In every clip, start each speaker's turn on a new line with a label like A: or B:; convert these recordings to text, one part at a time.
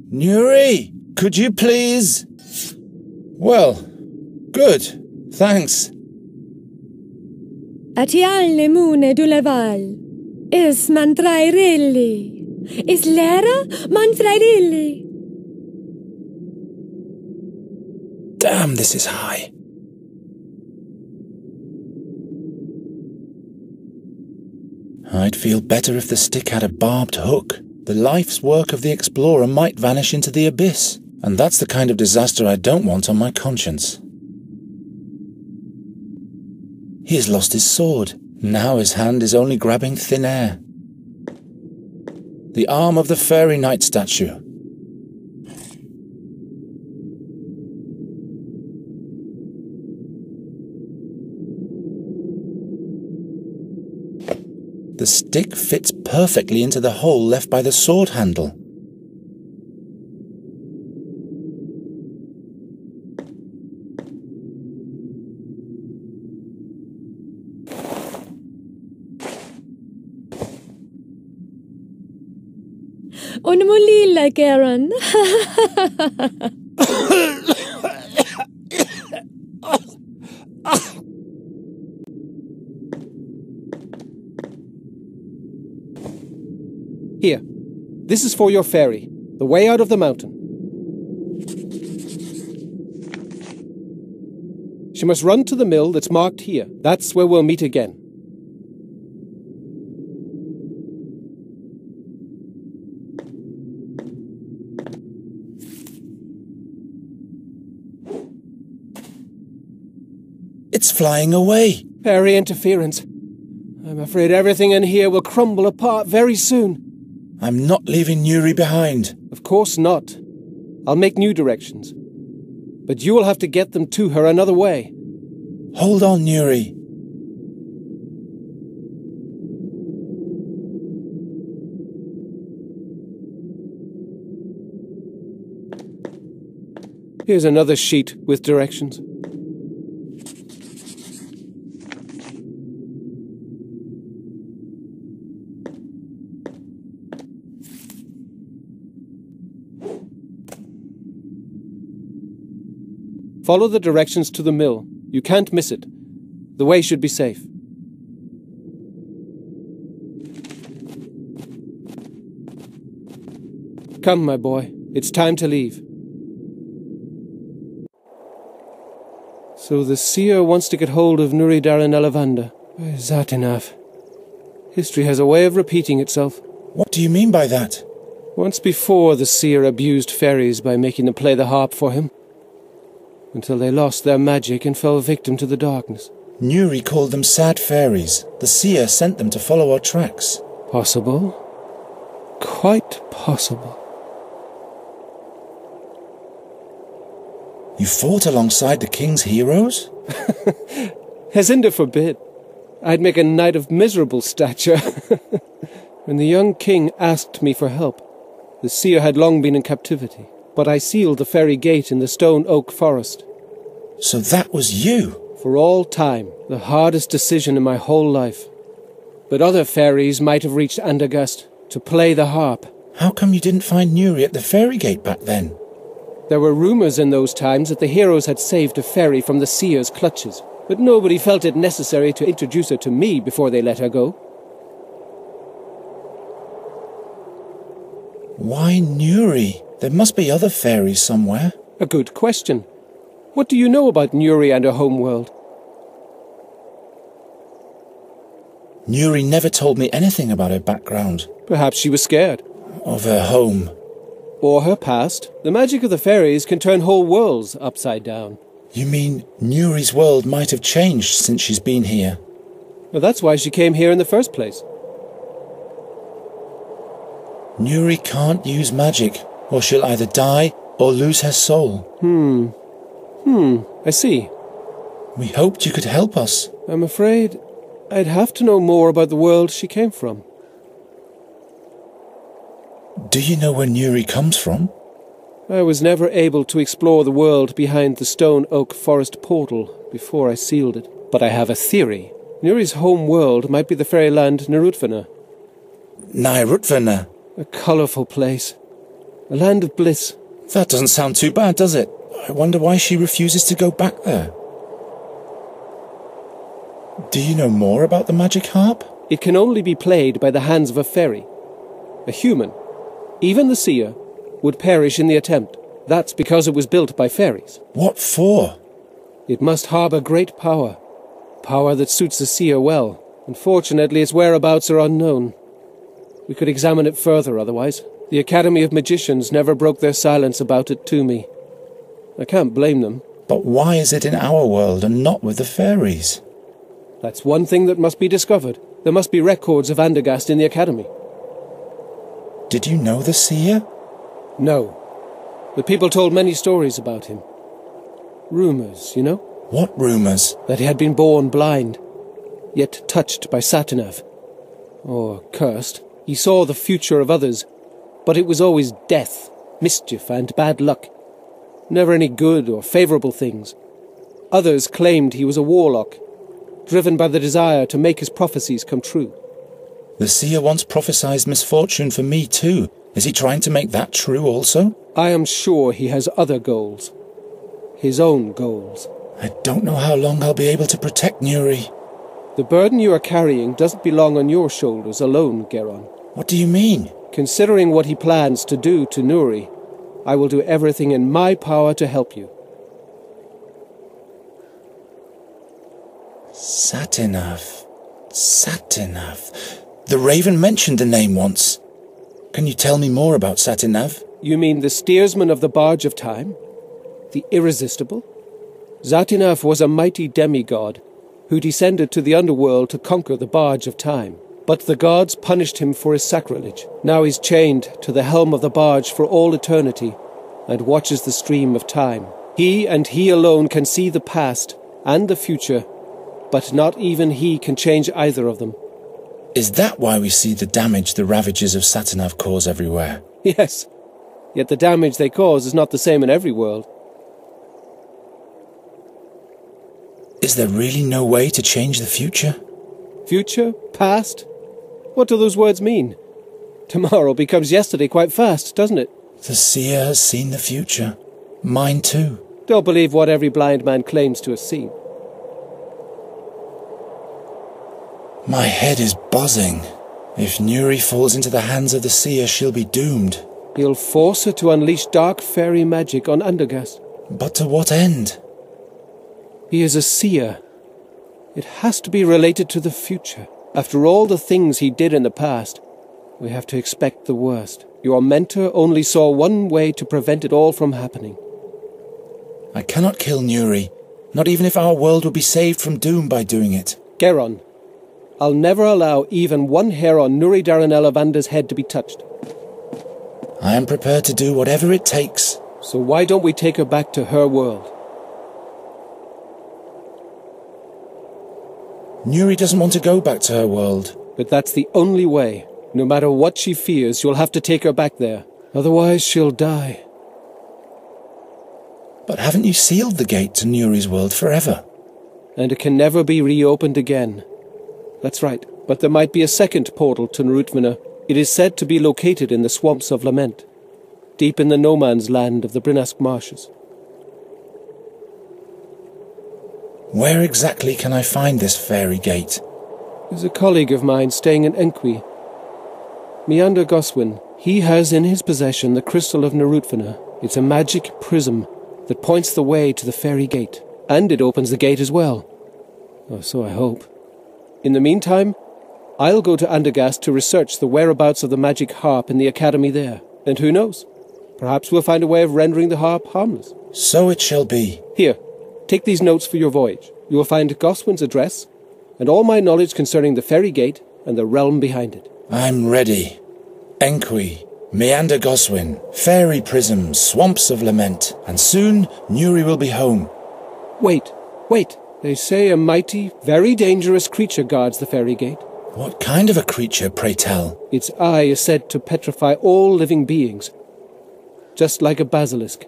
A: Nuri, could you please? Well, good, thanks.
B: Atialne mune du leval. Is mantrairelli. Is lera mantrairelli.
A: Damn, this is high. I'd feel better if the stick had a barbed hook. The life's work of the explorer might vanish into the abyss, and that's the kind of disaster I don't want on my conscience. He has lost his sword. Now his hand is only grabbing thin air. The arm of the fairy knight statue. The stick fits perfectly into the hole left by the sword handle.
B: Onmulila, Karen.
C: Here, this is for your fairy, the way out of the mountain. She must run to the mill that's marked here. That's where we'll meet again.
A: It's flying away.
C: Fairy interference. I'm afraid everything in here will crumble apart very soon.
A: I'm not leaving Nuri behind.
C: Of course not. I'll make new directions. But you will have to get them to her another way.
A: Hold on, Nuri.
C: Here's another sheet with directions. Follow the directions to the mill. You can't miss it. The way should be safe. Come, my boy. It's time to leave. So the seer wants to get hold of Nuri Daran Elavanda. Satinav. History has a way of repeating itself.
A: What do you mean by that?
C: Once before, the seer abused fairies by making them play the harp for him, until they lost their magic and fell victim to the darkness.
A: Nuri called them sad fairies. The seer sent them to follow our tracks.
C: Possible. Quite possible.
A: You fought alongside the king's heroes?
C: Hezinda forbid. I'd make a knight of miserable stature. When the young king asked me for help, the seer had long been in captivity, but I sealed the fairy gate in the stone oak forest.
A: So that was you?
C: For all time, the hardest decision in my whole life. But other fairies might have reached Andagast to play the harp.
A: How come you didn't find Nuri at the fairy gate back then?
C: There were rumors in those times that the heroes had saved a fairy from the seer's clutches, but nobody felt it necessary to introduce her to me before they let her go.
A: Why Nuri? There must be other fairies somewhere.
C: A good question. What do you know about Nuri and her homeworld?
A: Nuri never told me anything about her background.
C: Perhaps she was scared.
A: Of her home.
C: Or her past. The magic of the fairies can turn whole worlds upside down.
A: You mean Nuri's world might have changed since she's been here?
C: Well, that's why she came here in the first place.
A: Nuri can't use magic, or she'll either die or lose her soul.
C: I see.
A: We hoped you could help us.
C: I'm afraid I'd have to know more about the world she came from.
A: Do you know where Nuri comes from?
C: I was never able to explore the world behind the stone oak forest portal before I sealed it. But I have a theory. Nuri's home world might be the fairyland Narutvana.
A: Narutvana?
C: A colourful place. A land of bliss.
A: That doesn't sound too bad, does it? I wonder why she refuses to go back there. Do you know more about the magic harp?
C: It can only be played by the hands of a fairy. A human, even the seer, would perish in the attempt. That's because it was built by fairies.
A: What for?
C: It must harbour great power. Power that suits the seer well. Unfortunately, its whereabouts are unknown. We could examine it further otherwise. The Academy of Magicians never broke their silence about it to me. I can't blame them.
A: But why is it in our world and not with the fairies?
C: That's one thing that must be discovered. There must be records of Andergast in the Academy.
A: Did you know the seer?
C: No. The people told many stories about him. Rumours, you know?
A: What rumours?
C: That he had been born blind, yet touched by Satinav. Or cursed. He saw the future of others, but it was always death, mischief, and bad luck. Never any good or favourable things. Others claimed he was a warlock, driven by the desire to make his prophecies come true.
A: The seer once prophesied misfortune for me too. Is he trying to make that true also?
C: I am sure he has other goals. His own goals.
A: I don't know how long I'll be able to protect Nuri.
C: The burden you are carrying doesn't belong on your shoulders alone, Geron.
A: What do you mean?
C: Considering what he plans to do to Nuri, I will do everything in my power to help you.
A: Satinav. Satinav. The Raven mentioned the name once. Can you tell me more about Satinav?
C: You mean the steersman of the barge of time? The irresistible? Satinav was a mighty demigod who descended to the underworld to conquer the barge of time. But the gods punished him for his sacrilege. Now he's chained to the helm of the barge for all eternity and watches the stream of time. He and he alone can see the past and the future, but not even he can change either of them.
A: Is that why we see the damage the ravages of Satinav cause everywhere?
C: Yes, yet the damage they cause is not the same in every world.
A: Is there really no way to change the future?
C: Future? Past? What do those words mean? Tomorrow becomes yesterday quite fast, doesn't it?
A: The seer has seen the future. Mine too.
C: Don't believe what every blind man claims to have seen.
A: My head is buzzing. If Nuri falls into the hands of the seer, she'll be doomed.
C: He'll force her to unleash dark fairy magic on Andergast.
A: But to what end?
C: He is a seer. It has to be related to the future. After all the things he did in the past, we have to expect the worst. Your mentor only saw one way to prevent it all from happening.
A: I cannot kill Nuri, not even if our world will be saved from doom by doing it.
C: Geron, I'll never allow even one hair on Nuri Daranel Avanda's head to be touched.
A: I am prepared to do whatever it takes.
C: So why don't we take her back to her world?
A: Nuri doesn't want to go back to her world.
C: But that's the only way. No matter what she fears, you'll have to take her back there. Otherwise, she'll die.
A: But haven't you sealed the gate to Nuri's world forever?
C: And it can never be reopened again. That's right. But there might be a second portal to Narutvana. It is said to be located in the Swamps of Lament, deep in the no-man's land of the Brinask Marshes.
A: Where exactly can I find this fairy gate?
C: There's a colleague of mine staying in Enqui. Meander Goswin. He has in his possession the crystal of Narutvana. It's a magic prism that points the way to the fairy gate. And it opens the gate as well. Or so I hope. In the meantime, I'll go to Andergast to research the whereabouts of the magic harp in the academy there. And who knows? Perhaps we'll find a way of rendering the harp harmless.
A: So it shall be.
C: Here, take these notes for your voyage. You will find Goswin's address, and all my knowledge concerning the fairy gate and the realm behind it.
A: I'm ready. Enqui, Meander Goswin, fairy prism, swamps of lament, and soon Nuri will be home.
C: Wait. They say a mighty, very dangerous creature guards the ferry gate.
A: What kind of a creature, pray tell?
C: Its eye is said to petrify all living beings, just like a basilisk.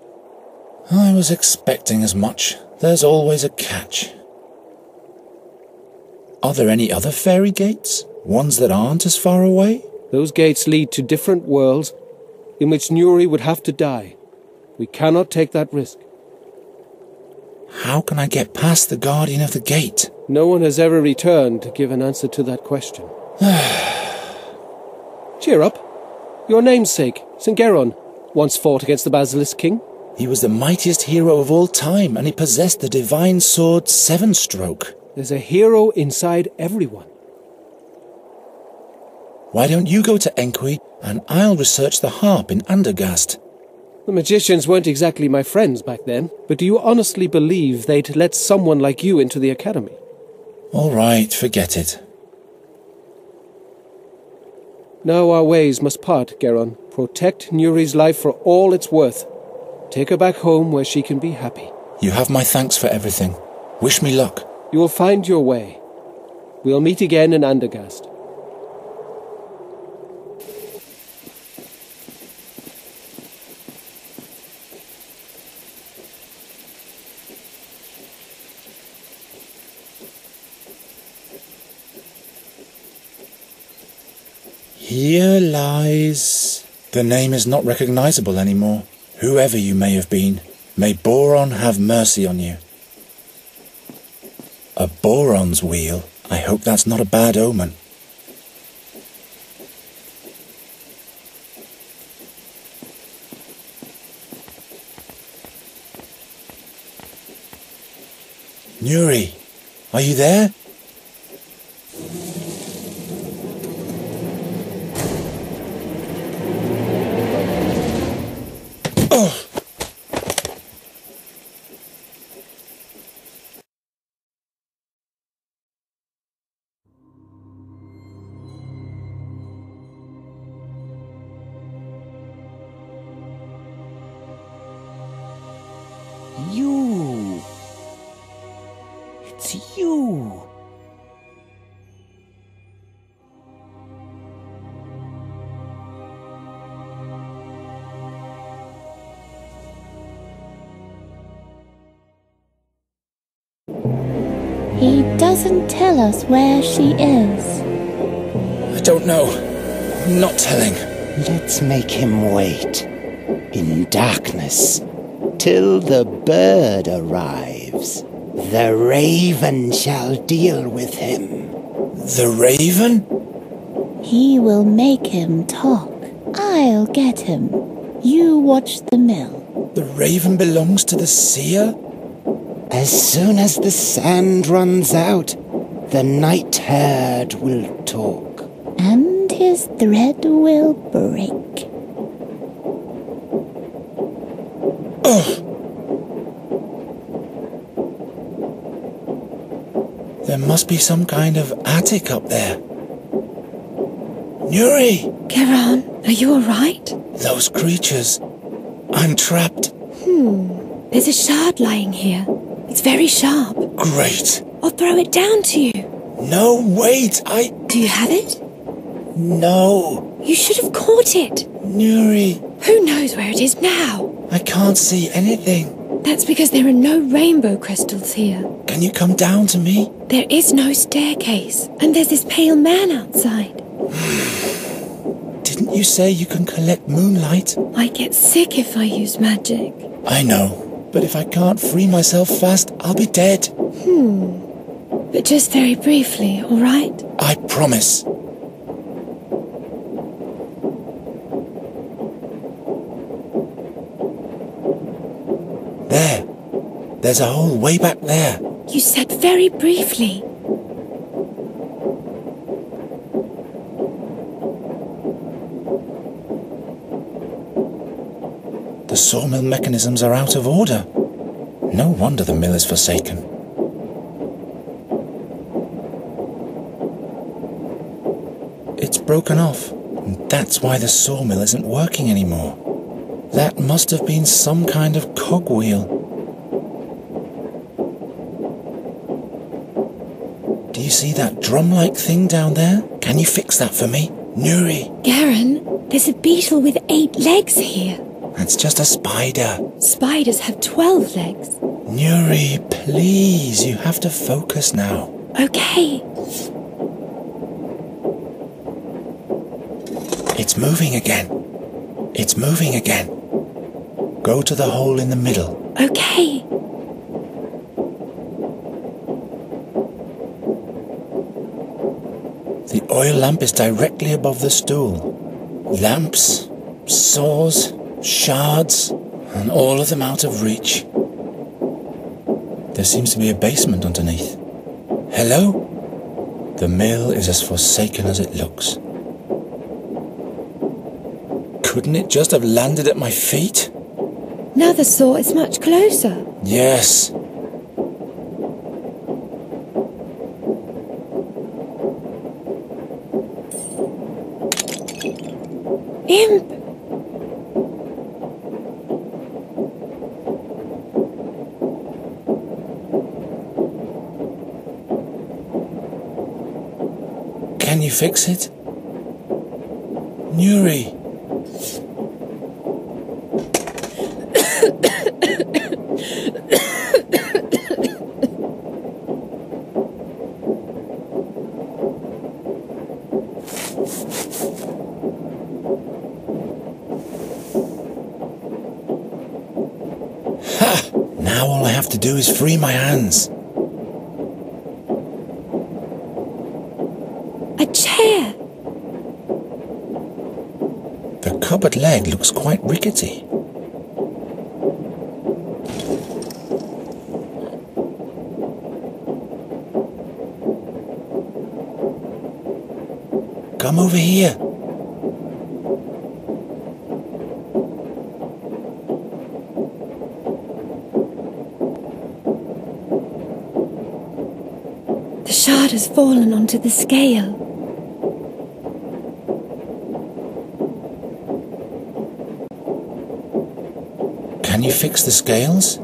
A: I was expecting as much. There's always a catch. Are there any other fairy gates? Ones that aren't as far away?
C: Those gates lead to different worlds in which Nuri would have to die. We cannot take that risk.
A: How can I get past the guardian of the gate?
C: No one has ever returned to give an answer to that question. Cheer up. Your namesake, St. Geron, once fought against the Basilisk King.
A: He was the mightiest hero of all time, and he possessed the divine sword Seven-Stroke.
C: There's a hero inside everyone.
A: Why don't you go to Enqui, and I'll research the harp in Andergast?
C: The magicians weren't exactly my friends back then, but do you honestly believe they'd let someone like you into the academy?
A: All right, forget it.
C: Now our ways must part, Geron. Protect Nuri's life for all it's worth. Take her back home where she can be happy.
A: You have my thanks for everything. Wish me luck.
C: You will find your way. We'll meet again in Andergast.
A: Here lies... The name is not recognizable anymore. Whoever you may have been, may Boron have mercy on you. A Boron's wheel? I hope that's not a bad omen. Nuri, are you there?
D: You. It's you.
E: He doesn't tell us where she is.
A: I don't know. I'm not telling.
D: Let's make him wait. In darkness. Till the bird arrives. The raven shall deal with him.
A: The raven?
E: He will make him talk. I'll get him. You watch the mill.
A: The raven belongs to the seer?
D: As soon as the sand runs out, the night herd will talk.
E: And his thread will break.
A: Ugh! There must be some kind of attic up there. Nuri!
B: Geron, are you all right?
A: Those creatures. I'm trapped.
B: There's a shard lying here. It's very sharp.
A: Great.
B: I'll throw it down to you.
A: No, wait,
B: Do you have it?
A: No.
B: You should have caught it.
A: Nuri,
B: Who knows where it is now?
A: I can't see anything.
B: That's because there are no rainbow crystals here.
A: Can you come down to me?
B: There is no staircase, and there's this pale man outside.
A: Didn't you say you can collect moonlight?
B: I get sick if I use magic.
A: I know, but if I can't free myself fast, I'll be dead.
B: But just very briefly, all right?
A: I promise. There. There's a hole way back there.
B: You said very briefly.
A: The sawmill mechanisms are out of order. No wonder the mill is forsaken. It's broken off, and that's why the sawmill isn't working anymore. That must have been some kind of cogwheel. see that drum-like thing down there? Can you fix that for me? Nuri.
B: Garen, there's a beetle with 8 legs here.
A: That's just a spider.
B: Spiders have 12 legs.
A: Nuri, please, you have to focus now.
B: Okay.
A: It's moving again. It's moving again. Go to the hole in the middle.
B: Okay.
A: The oil lamp is directly above the stool. Lamps, saws, shards, and all of them out of reach. There seems to be a basement underneath. Hello? The mill is as forsaken as it looks. Couldn't it just have landed at my feet?
B: Now the saw is much closer.
A: Yes.
B: Imp!
A: Can you fix it? Nuri. Ha! Now all I have to do is free my hands.
B: A chair!
A: The cupboard leg looks quite rickety. Come over here.
B: The shard has fallen onto the scale.
A: Can you fix the scales?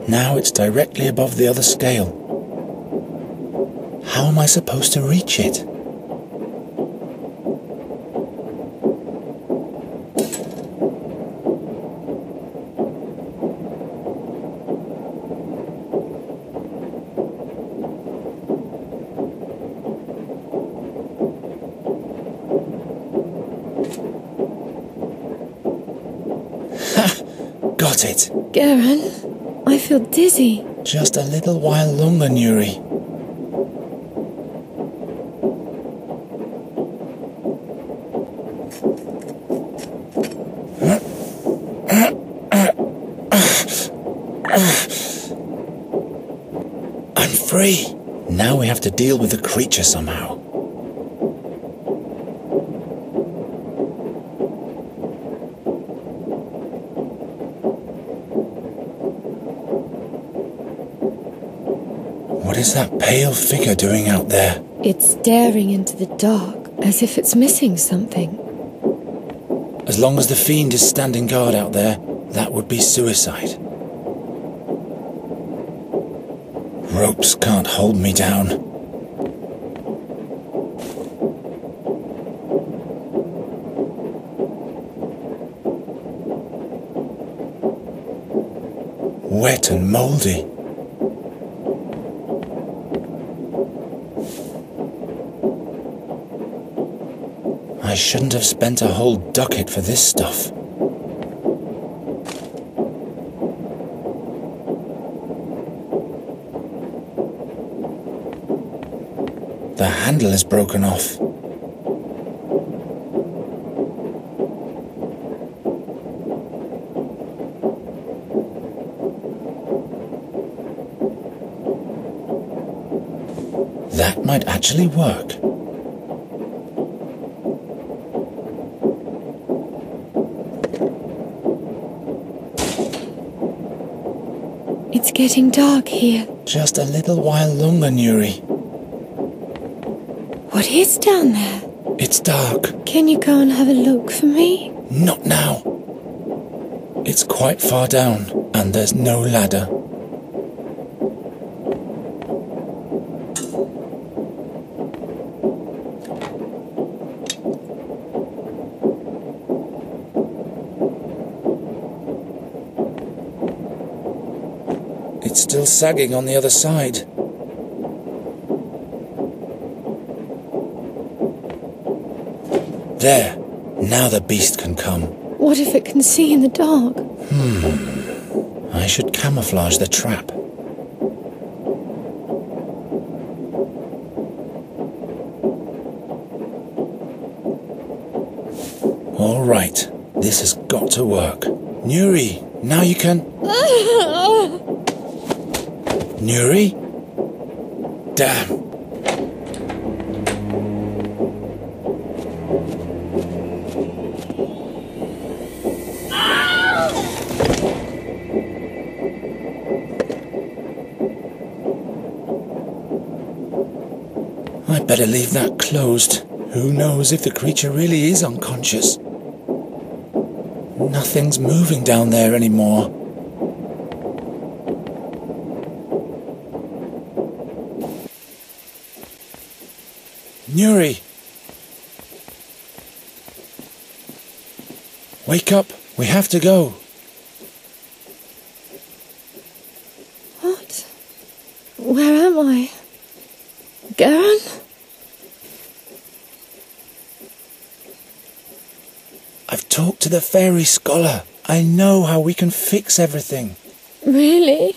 A: Now it's directly above the other scale. How am I supposed to reach it? Got it.
B: Garen, I feel dizzy.
A: Just a little while longer, Nuri. I'm free. Now we have to deal with the creature somehow. What is that pale figure doing out there?
B: It's staring into the dark, as if it's missing something.
A: As long as the fiend is standing guard out there, that would be suicide. Ropes can't hold me down. Wet and mouldy. I shouldn't have spent a whole ducat for this stuff. The handle is broken off. That might actually work.
B: It's getting dark here.
A: Just a little while longer, Nuri.
B: What is down there?
A: It's dark.
B: Can you go and have a look for me?
A: Not now. It's quite far down, And there's no ladder. It's still sagging on the other side. There. Now the beast can come.
B: What if it can see in the dark?
A: I should camouflage the trap. All right. This has got to work. Nuri, now you can... Nuri? Damn. I better leave that closed. Who knows if the creature really is unconscious? Nothing's moving down there anymore. Nuri! Wake up! We have to go!
B: What? Where am I? Garen?
A: I've talked to the fairy scholar. I know how we can fix everything.
B: Really?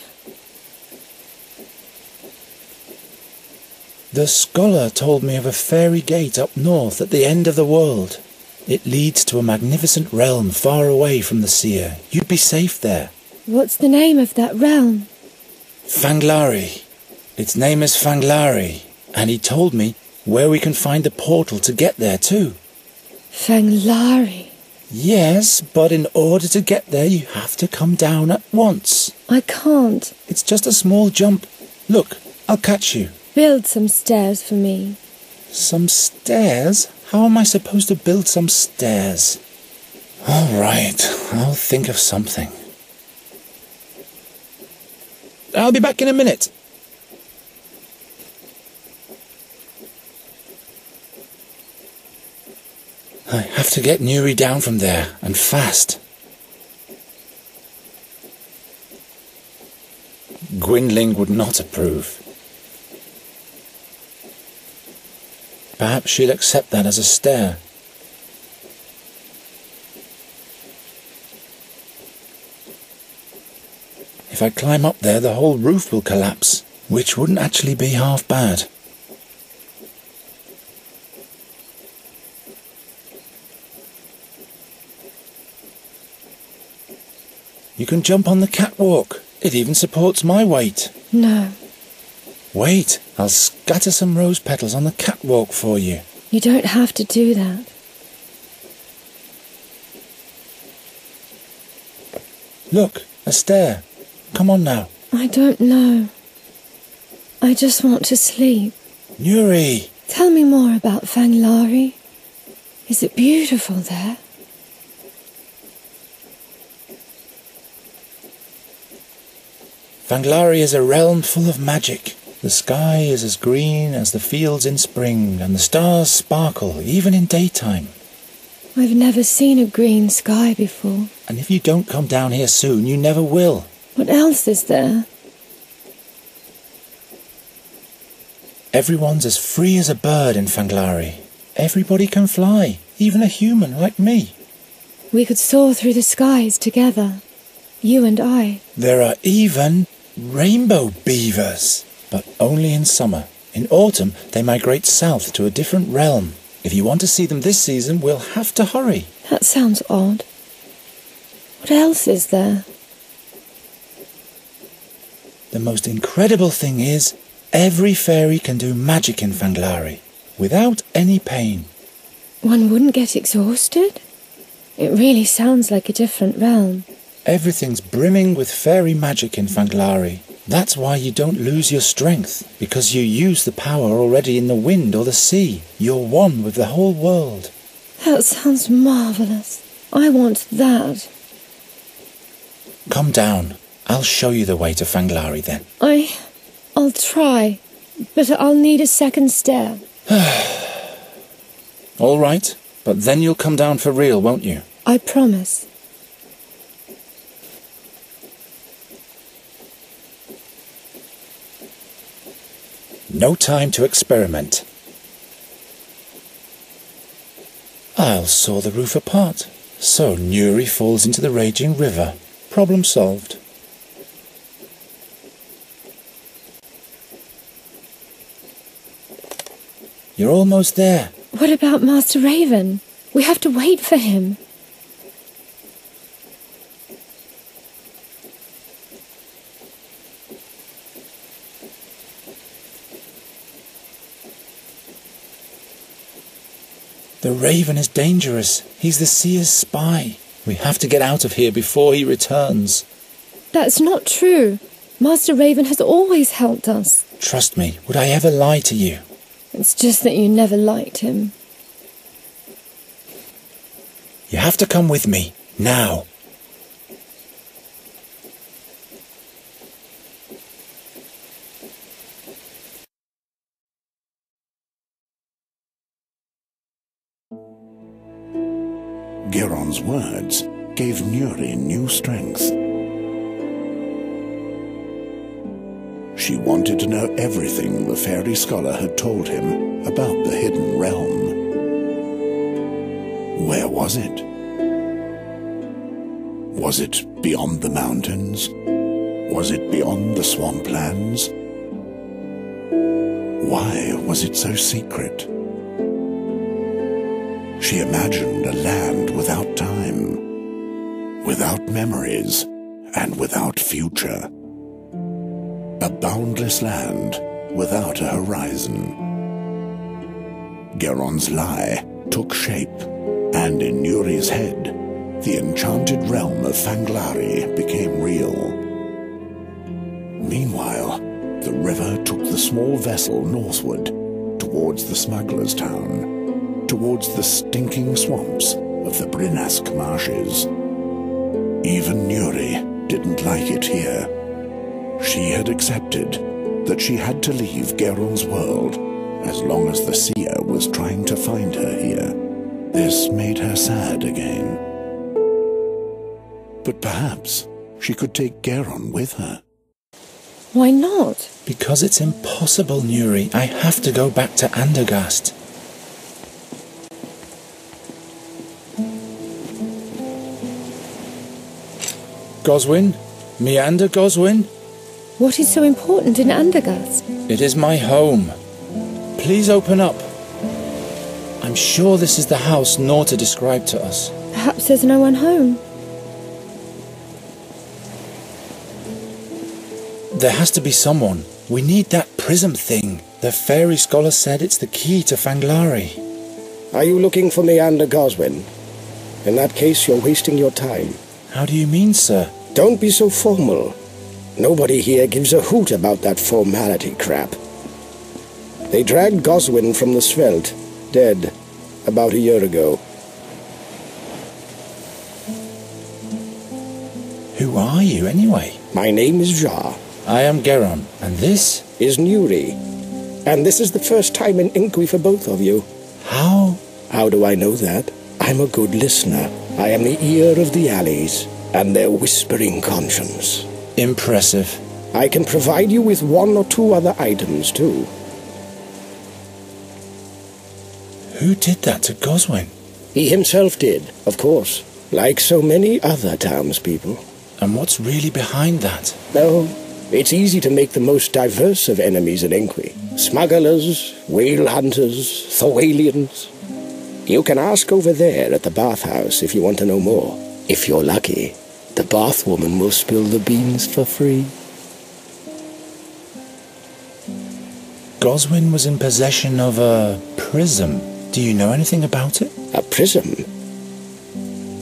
A: The scholar told me of a fairy gate up north at the end of the world. It leads to a magnificent realm far away from the seer. You'd be safe there.
B: What's the name of that realm?
A: Fanglari. Its name is Fanglari. And he told me where we can find the portal to get there too.
B: Fanglari?
A: Yes, but in order to get there you have to come down at once.
B: I can't.
A: It's just a small jump. Look, I'll catch you.
B: Build some stairs for me.
A: Some stairs? How am I supposed to build some stairs? All right, I'll think of something. I'll be back in a minute. I have to get Nuri down from there, and fast. Gwynling would not approve. Perhaps she'll accept that as a stare. If I climb up there, the whole roof will collapse, which wouldn't actually be half bad. You can jump on the catwalk. It even supports my weight.
B: No.
A: Wait, I'll scatter some rose petals on the catwalk for you.
B: You don't have to do that.
A: Look, a stair. Come on now.
B: I don't know. I just want to sleep.
A: Nuri!
B: Tell me more about Fanglari. Is it beautiful there?
A: Fanglari is a realm full of magic. The sky is as green as the fields in spring, and the stars sparkle even in daytime.
B: I've never seen a green sky before.
A: And if you don't come down here soon, you never will.
B: What else is there?
A: Everyone's as free as a bird in Fanglari. Everybody can fly, even a human like me.
B: We could soar through the skies together. You and I.
A: There are even rainbow beavers, but only in summer. In autumn, they migrate south to a different realm. If you want to see them this season, we'll have to hurry.
B: That sounds odd. What else is there?
A: The most incredible thing is, every fairy can do magic in Fanglari, without any pain.
B: One wouldn't get exhausted? It really sounds like a different realm.
A: Everything's brimming with fairy magic in Fanglari. That's why you don't lose your strength, because you use the power already in the wind or the sea. You're one with the whole world.
B: That sounds marvellous. I want that.
A: Come down. I'll show you the way to Fanglari then.
B: I'll try, but I'll need a second stair.
A: All right, but then you'll come down for real, won't you?
B: I promise.
A: No time to experiment. I'll saw the roof apart, so Nuri falls into the raging river. Problem solved. You're almost there.
B: What about Master Raven? We have to wait for him.
A: The Raven is dangerous. He's the Seer's spy. We have to get out of here before he returns.
B: That's not true. Master Raven has always helped us.
A: Trust me, would I ever lie to you?
B: It's just that you never liked him.
A: You have to come with me, now.
F: Geron's words gave Nuri new strength. She wanted to know everything the fairy scholar had told him about the hidden realm. Where was it? Was it beyond the mountains? Was it beyond the swamplands? Why was it so secret? She imagined a land without time, without memories, and without future. A boundless land without a horizon. Geron's lie took shape, and in Nuri's head, the enchanted realm of Fanglari became real. Meanwhile, the river took the small vessel northward, towards the smuggler's town, towards the stinking swamps of the Brinask marshes. Even Nuri didn't like it here. She had accepted that she had to leave Geron's world as long as the seer was trying to find her here. This made her sad again. But perhaps she could take Geron with her.
B: Why not?
A: Because it's impossible, Nuri. I have to go back to Andergast. Goswin? Meander Goswin?
B: What is so important in Andergast?
A: It is my home. Please open up. I'm sure this is the house Norta described to us.
B: Perhaps there's no one home.
A: There has to be someone. We need that prism thing. The fairy scholar said it's the key to Fanglari.
G: Are you looking for Meander Goswin? In that case, you're wasting your time.
A: How do you mean, sir?
G: Don't be so formal. Nobody here gives a hoot about that formality crap. They dragged Goswin from the Svelte, dead, about a year ago.
A: Who are you, anyway?
G: My name is Jar.
A: I am Geron, and this?
G: Is Nuri. And this is the first time in Inqui for both of you.
A: How?
G: How do I know that? I'm a good listener. I am the ear of the alleys, and their whispering conscience.
A: Impressive.
G: I can provide you with one or two other items, too.
A: Who did that to Goswin?
G: He himself did, of course, like so many other townspeople.
A: And what's really behind that?
G: No, it's easy to make the most diverse of enemies in Inqui. Smugglers, whale hunters, Thorwalians. You can ask over there at the bathhouse if you want to know more. If you're lucky, the bathwoman will spill the beans for free.
A: Goswin was in possession of a prism. Do you know anything about it?
G: A prism?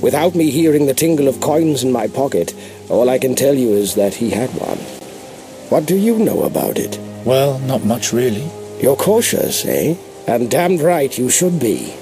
G: Without me hearing the tingle of coins in my pocket, all I can tell you is that he had one. What do you know about it?
A: Well, not much really.
G: You're cautious, eh? And damned right you should be.